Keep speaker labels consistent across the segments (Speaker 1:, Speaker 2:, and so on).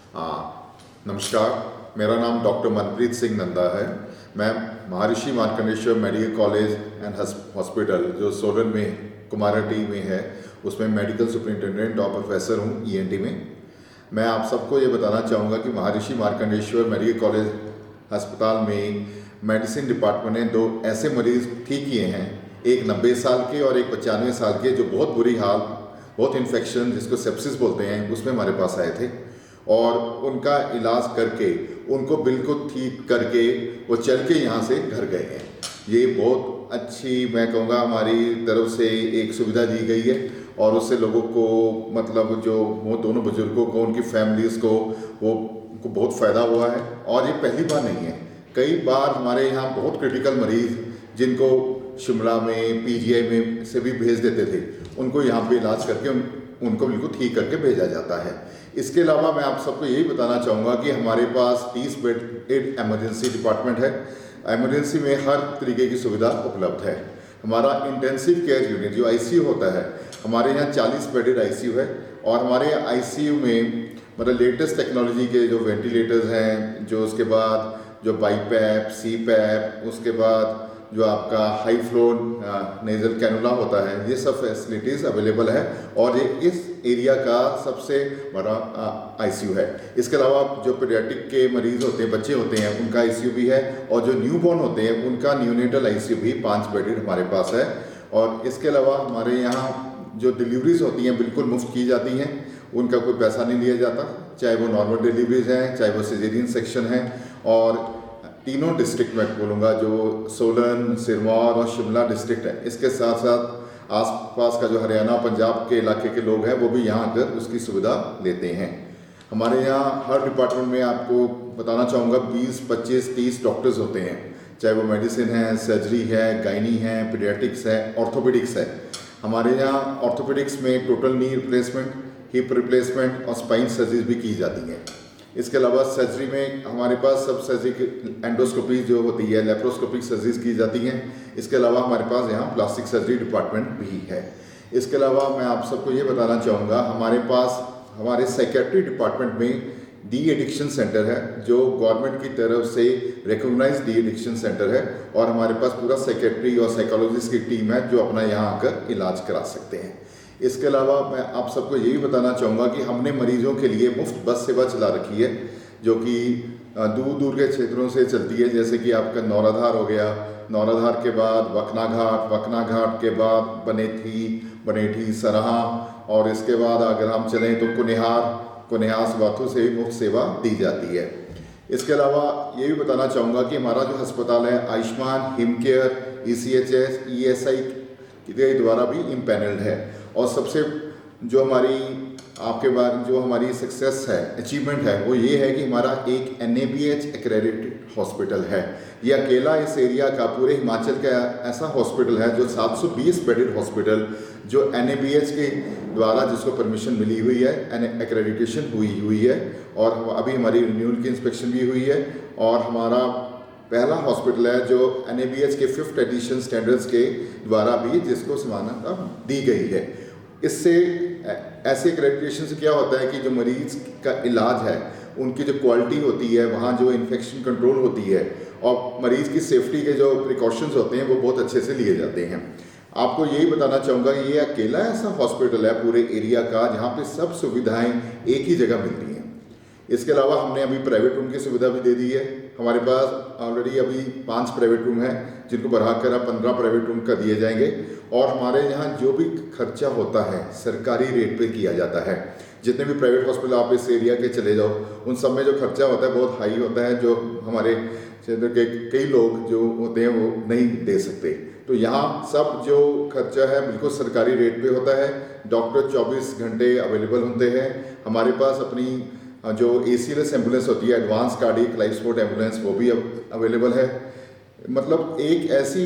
Speaker 1: नमस्कार। मेरा नाम डॉक्टर मनप्रीत सिंह नंदा है। मैं महर्षि Markandeshwar medical college and hospital जो सोलन में कुमारहट्टी में है उसमें मेडिकल सुपरिटेंडेंट और प्रोफेसर हूँ ईएनटी में। मैं आप सबको ये बताना चाहूँगा कि महर्षि मार्कंडेश्वर मेडिकल कॉलेज अस्पताल में मेडिसिन डिपार्टमेंट ने 2 ऐसे मरीज़ ठीक किए हैं, एक 90 साल के और एक 95 साल के, जो बहुत बुरी हाल, बहुत इन्फेक्शन जिसको सेप्सिस बोलते हैं, उसमें हमारे पास आए थे और उनका इलाज करके उनको बिल्कुल ठीक करके वो चल के यहाँ से घर गए हैं। ये बहुत अच्छी, मैं कहूँगा, हमारी तरफ से एक सुविधा दी गई है और उससे लोगों को, मतलब जो वो दोनों बुजुर्गों को, उनकी फैमिलीज़ को, वो उनको बहुत फ़ायदा हुआ है। और ये पहली बार नहीं है, कई बार हमारे यहाँ बहुत क्रिटिकल मरीज़ जिनको शिमला में पीजीआई में से भी भेज देते थे, उनको यहाँ पे इलाज करके उनको बिल्कुल ठीक करके भेजा जाता है। इसके अलावा मैं आप सबको यही बताना चाहूँगा कि हमारे पास 30 बेडेड एमरजेंसी डिपार्टमेंट है। एमरजेंसी में हर तरीके की सुविधा उपलब्ध है। हमारा इंटेंसिव केयर यूनिट जो आईसीयू होता है, हमारे यहाँ 40 बेडेड आईसीयू है और हमारे आईसीयू में मतलब लेटेस्ट टेक्नोलॉजी के जो वेंटिलेटर्स हैं, जो उसके बाद जो बाईपैप, सीपैप, उसके बाद जो आपका हाई फ्लो नेजल कैनुला होता है, ये सब फैसिलिटीज़ अवेलेबल है और ये इस एरिया का सबसे बड़ा आईसीयू है। इसके अलावा जो पीडियाट्रिक के मरीज़ होते हैं, बच्चे होते हैं, उनका आईसीयू भी है और जो न्यूबॉर्न होते हैं उनका न्यूनेटल आईसीयू भी 5 बेडेड हमारे पास है। और इसके अलावा हमारे यहाँ जो डिलीवरीज होती हैं बिल्कुल मुफ्त की जाती हैं, उनका कोई पैसा नहीं लिया जाता, चाहे वो नॉर्मल डिलीवरीज हैं, चाहे वो सिजेरियन सेक्शन है। और तीनों डिस्ट्रिक्ट में बोलूँगा, जो सोलन, सिरमौर और शिमला डिस्ट्रिक्ट है, इसके साथ साथ आसपास का जो हरियाणा, पंजाब के इलाके के लोग हैं, वो भी यहाँ आकर उसकी सुविधा लेते हैं। हमारे यहाँ हर डिपार्टमेंट में आपको बताना चाहूँगा 20, 25, 30 डॉक्टर्स होते हैं, चाहे वो मेडिसिन है, सर्जरी है, गायनी है, पीडियाट्रिक्स है, ऑर्थोपेडिक्स है। हमारे यहाँ ऑर्थोपेडिक्स में total knee replacement, hip replacement और स्पाइन सर्जरीज भी की जाती हैं। इसके अलावा सर्जरी में हमारे पास सब सर्जरी की एंडोस्कोपी जो होती है, लेप्रोस्कोपिक सर्जरीज की जाती हैं। इसके अलावा हमारे पास यहाँ प्लास्टिक सर्जरी डिपार्टमेंट भी है। इसके अलावा मैं आप सबको ये बताना चाहूँगा, हमारे पास हमारे साइकेट्री डिपार्टमेंट में डी एडिक्शन सेंटर है, जो गवर्नमेंट की तरफ से रिकॉग्नाइज्ड डी एडिक्शन सेंटर है और हमारे पास पूरा साइकेट्री और साइकोलॉजिस्ट की टीम है जो अपना यहाँ आकर इलाज करा सकते हैं। इसके अलावा मैं आप सबको यही बताना चाहूँगा कि हमने मरीज़ों के लिए मुफ्त बस सेवा चला रखी है, जो कि दूर दूर के क्षेत्रों से चलती है। जैसे कि आपका नौराधार हो गया, नौराधार के बाद वकना घाट, वकना घाट के बाद बनेठी, बनेठी सरहा, और इसके बाद अगर हम चलें तो कुनिहार, कुनिहार से बाथू से भी मुफ्त सेवा दी जाती है। इसके अलावा ये भी बताना चाहूँगा कि हमारा जो अस्पताल है आयुष्मान, हिमकेयर, ECHS, ESI के द्वारा भी इम्पैनल्ड है। और सबसे जो हमारी आपके बाद जो हमारी सक्सेस है, अचीवमेंट है, वो ये है कि हमारा एक NABH एक्रेडिटेड हॉस्पिटल है। ये अकेला इस एरिया का, पूरे हिमाचल का ऐसा हॉस्पिटल है जो 720 बेडेड हॉस्पिटल, जो NABH के द्वारा जिसको परमिशन मिली हुई है, एक्रेडिटेशन हुई है और अभी हमारी रिन्यूअल की इंस्पेक्शन भी हुई है। और हमारा पहला हॉस्पिटल है जो NABH के 5th एडिशन स्टैंडर्ड्स के द्वारा भी जिसको मान्यता दी गई है। इससे ऐसे एक्रेडिटेशन से क्या होता है कि जो मरीज़ का इलाज है, उनकी जो क्वालिटी होती है, वहाँ जो इन्फेक्शन कंट्रोल होती है और मरीज़ की सेफ्टी के जो प्रिकॉशंस होते हैं, वो बहुत अच्छे से लिए जाते हैं। आपको यही बताना चाहूँगा कि ये अकेला ऐसा हॉस्पिटल है पूरे एरिया का जहाँ पे सब सुविधाएं एक ही जगह मिलती हैं। इसके अलावा हमने अभी प्राइवेट रूम की सुविधा भी दे दी है। हमारे पास ऑलरेडी अभी 5 प्राइवेट रूम हैं, जिनको बढ़ाकर अब 15 प्राइवेट रूम कर दिए जाएंगे। और हमारे यहाँ जो भी खर्चा होता है सरकारी रेट पे किया जाता है। जितने भी प्राइवेट हॉस्पिटल आप इस एरिया के चले जाओ, उन सब में जो खर्चा होता है बहुत हाई होता है, जो हमारे क्षेत्र के कई लोग जो होते हैं वो नहीं दे सकते। तो यहाँ सब जो खर्चा है बिल्कुल सरकारी रेट पे होता है। डॉक्टर 24 घंटे अवेलेबल होते हैं। हमारे पास अपनी जो ACLS एम्बुलेंस होती है, advance cardiac life support ambulance, वो भी अवेलेबल है। मतलब एक ऐसी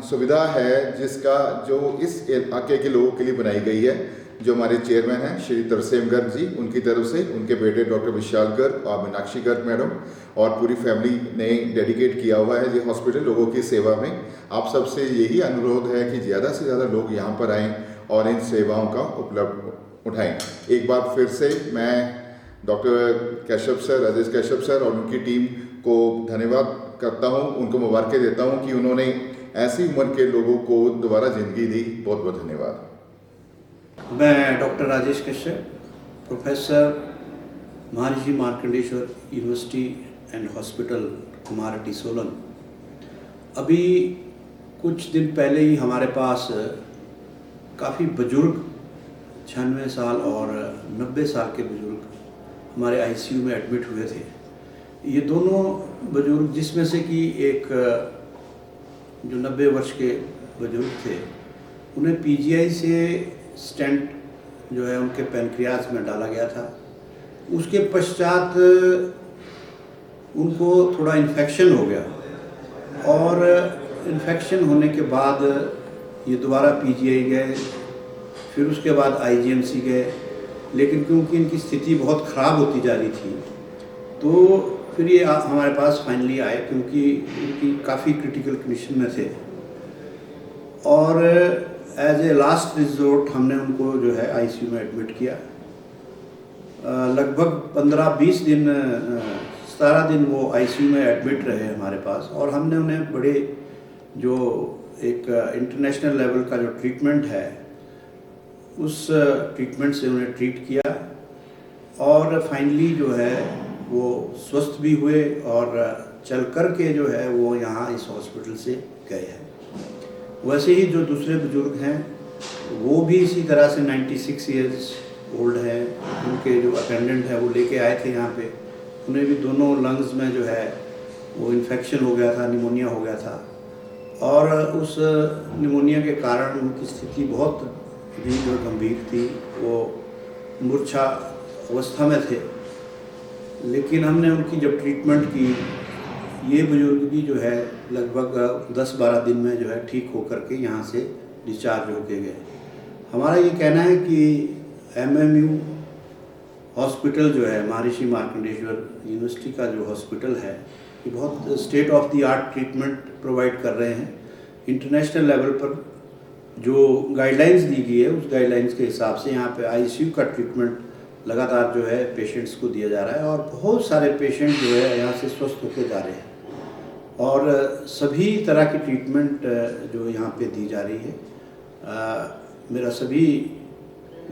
Speaker 1: सुविधा है जिसका जो इस इलाके के लोगों के लिए बनाई गई है। जो हमारे चेयरमैन हैं श्री तरसेम गर्ग जी, उनकी तरफ से उनके बेटे डॉक्टर विशाल गर्ग और मीनाक्षी गर्ग मैडम और पूरी फैमिली ने डेडिकेट किया हुआ है ये हॉस्पिटल लोगों की सेवा में। आप सबसे यही अनुरोध है कि ज़्यादा से ज़्यादा लोग यहाँ पर आएँ और इन सेवाओं का उपलब्ध उठाएं। एक बार फिर से मैं डॉक्टर कैशव सर, राजेश कैशव सर और उनकी टीम को धन्यवाद करता हूँ, उनको मुबारकें देता हूँ कि उन्होंने ऐसी उम्र के लोगों को दोबारा ज़िंदगी दी। बहुत बहुत धन्यवाद।
Speaker 2: मैं doctor Rajesh Kashyap, professor, Maharshi Markandeshwar university and hospital, Kumarhatti, Solan. अभी कुछ दिन पहले ही हमारे पास काफ़ी बुजुर्ग 96 साल और 90 साल के बुजुर्ग हमारे आईसीयू में एडमिट हुए थे। ये दोनों बुजुर्ग, जिसमें से कि एक जो 90 वर्ष के बुजुर्ग थे, उन्हें पीजीआई से स्टेंट जो है उनके पैनक्रियाज में डाला गया था। उसके पश्चात उनको थोड़ा इन्फेक्शन हो गया और इन्फेक्शन होने के बाद ये दोबारा पीजीआई गए, फिर उसके बाद आईजीएमसी गए, लेकिन क्योंकि इनकी स्थिति बहुत ख़राब होती जा रही थी तो फिर ये हमारे पास फाइनली आए, क्योंकि इनकी काफ़ी क्रिटिकल कंडीशन में थे। और एज ए लास्ट रिजोर्ट हमने उनको जो है आईसीयू में एडमिट किया। लगभग 15-20 दिन 17 दिन वो आईसीयू में एडमिट रहे हमारे पास, और हमने उन्हें बड़े जो एक इंटरनेशनल लेवल का जो ट्रीटमेंट है उस ट्रीटमेंट से उन्हें ट्रीट किया और फाइनली जो है वो स्वस्थ भी हुए और चल कर के जो है वो यहाँ इस हॉस्पिटल से गए हैं। वैसे ही जो दूसरे बुजुर्ग हैं वो भी इसी तरह से 96 ईयर्स ओल्ड हैं। उनके जो अटेंडेंट है वो लेके आए थे यहाँ पे, उन्हें भी दोनों लंग्स में जो है वो इन्फेक्शन हो गया था, निमोनिया हो गया था, और उस निमोनिया के कारण उनकी स्थिति बहुत भी जो गंभीर थी, वो मूर्छा अवस्था में थे। लेकिन हमने उनकी जब ट्रीटमेंट की, ये बुजुर्ग भी जो है लगभग 10-12 दिन में जो है ठीक होकर के यहाँ से डिस्चार्ज होके गए। हमारा ये कहना है कि एमएमयू हॉस्पिटल जो है, महर्षि मार्कंडेश्वर यूनिवर्सिटी का जो हॉस्पिटल है, ये बहुत state of the art treatment provide कर रहे हैं। इंटरनेशनल लेवल पर जो गाइडलाइंस दी गई है उस गाइडलाइंस के हिसाब से यहाँ पे आईसीयू का ट्रीटमेंट लगातार जो है पेशेंट्स को दिया जा रहा है, और बहुत सारे पेशेंट जो है यहाँ से स्वस्थ होकर जा रहे हैं, और सभी तरह की ट्रीटमेंट जो यहाँ पे दी जा रही है। मेरा सभी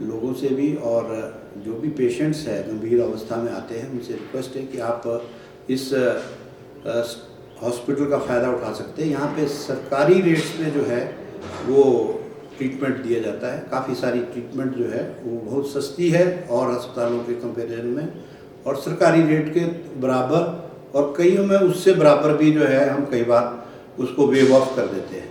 Speaker 2: लोगों से भी और जो भी पेशेंट्स हैं गंभीर अवस्था में आते हैं उनसे रिक्वेस्ट है कि आप इस हॉस्पिटल का फ़ायदा उठा सकते हैं। यहाँ पे सरकारी रेट्स में जो है वो ट्रीटमेंट दिया जाता है। काफ़ी सारी ट्रीटमेंट जो है वो बहुत सस्ती है और अस्पतालों के कंपैरिजन में, और सरकारी रेट के बराबर, और कईयों में उससे बराबर भी जो है हम कई बार उसको वेव ऑफ कर देते हैं।